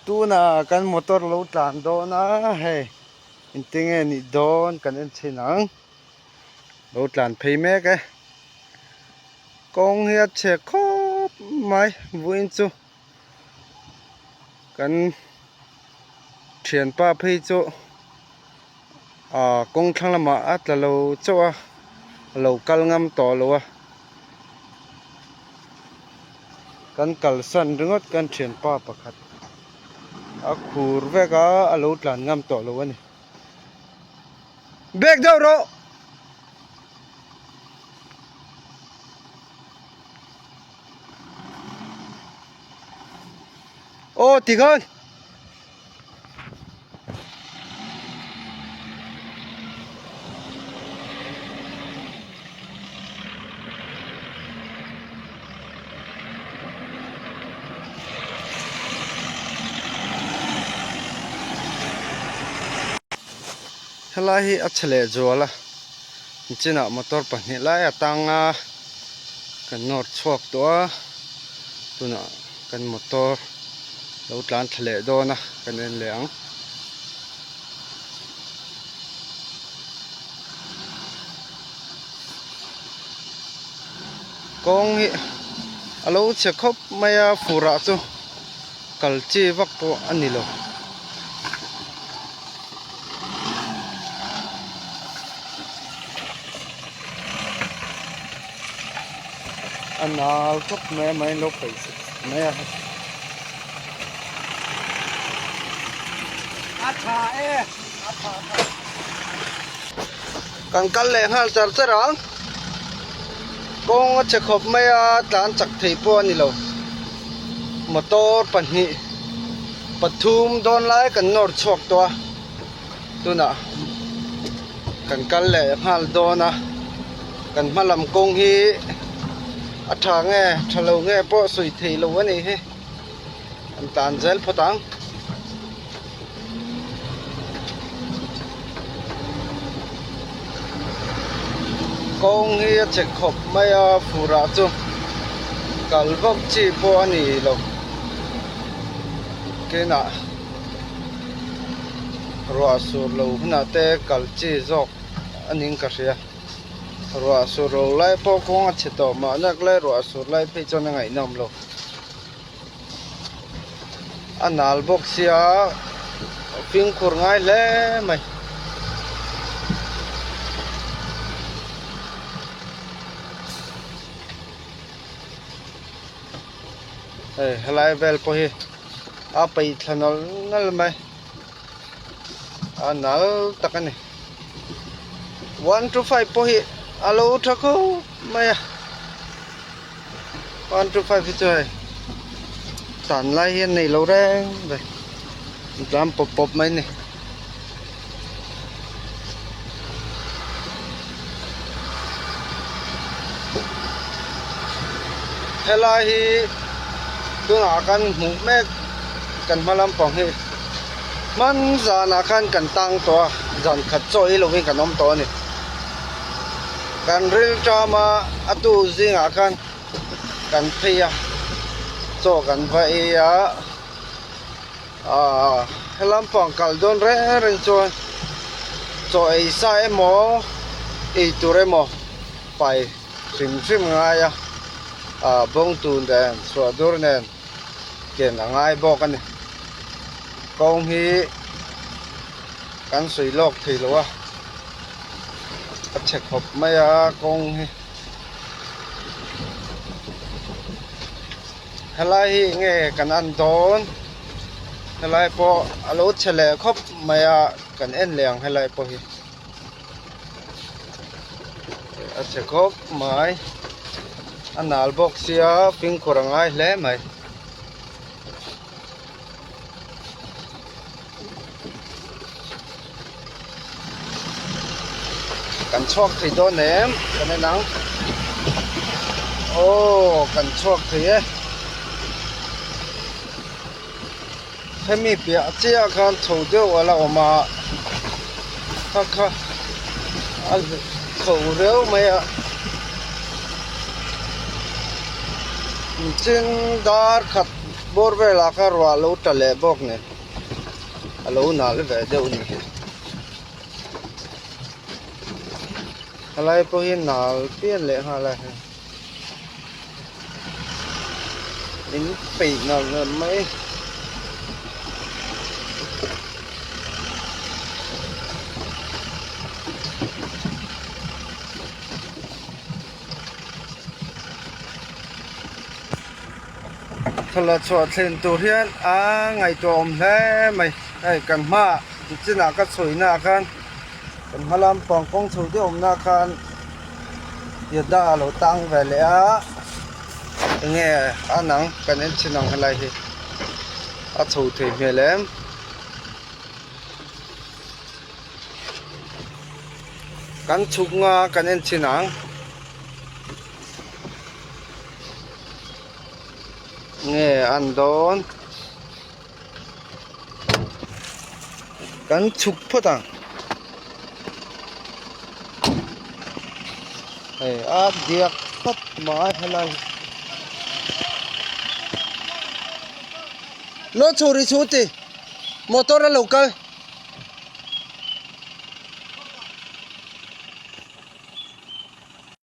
tu na kan motor lo tlan do na he intinge ni don kan en chinang lo tlan phei me ke kong hiat che khop mai vuin chu kan thian pa phei chu kong thang lama at lo chu a lo kal ngam to lo a kan kal san ringot kan thian pa pakhat a khur veka a lo tlan ngam to lo ani bek đâu rồi ô thì hơn helai hi achhle zola china motor pahnih lai atanga kan nor chhuak to tuna kan motor lo tlan thle dona kan en leang kong hi alo che khop maya fura chu kalchi vak po anilo anal khop me mai lo pai me acha kan kal le hal char charang kong che khop me tlan chak thei po ani lo motor panhi pathum don lai kan nor chok to tuna kan kal le hal dona kan malam kong hi atha nge thalo nge po sui thei lo ani he an tan zel photang kong hi che khop maya fura chu kalvak chi po ani lo kena ro sur lo na te kalchi jok aning ka ria ro sur ro lai po kong che to ma nak lai ro sur lai pe cho na ngai nam lo anal box sia ping khur ngai le mai helai vel po hi a pai thanol nal mai anal takani 1 to 5 po hi alo thako maya 1 to 5 chơi tàn lai hiên này lâu ra vậy làm pop pop mấy này helai hi tu na kan mu me kan malam pong hi man za na kan tang to zan khat choi lo win kan om to ni kan ril chama atu zinga kan phia cho kan vai helam pong kal don re ren cho ai sa emo ei turemo pai sim nga bông tùn đèn xóa đôi nền kiện là ngay bo cái này công hi cắn suy lọc thì luôn check hộp mấy công hi helai nghe cần ăn đón helai po alo chele khop mấy cần en liang helai po hi check hộp mấy anal box sia ping korangai le mai kan chok thì do nem kan nang ô kan chok thì hemi pia chia kan thâu deu wala oma kha al thâu deu mai trên dar khát bor ve la ka rwa lo ta le bok ne alo na le ve de uni alai po hin nal pian le ha la in pi nal na mai thla chwa thlen tur hian a ngai to om hle mai ai kan ma china ka choina khan kan malam pang kong chu de om na khan ya da lo tang ve le a nge anang kan en chinang halai hi a chu the melem kan chuk nga kan en chinang nghe ăn đón cắn chụp phớt à ấy áp diệt phớt mãi hay là nó chori chuti motor là local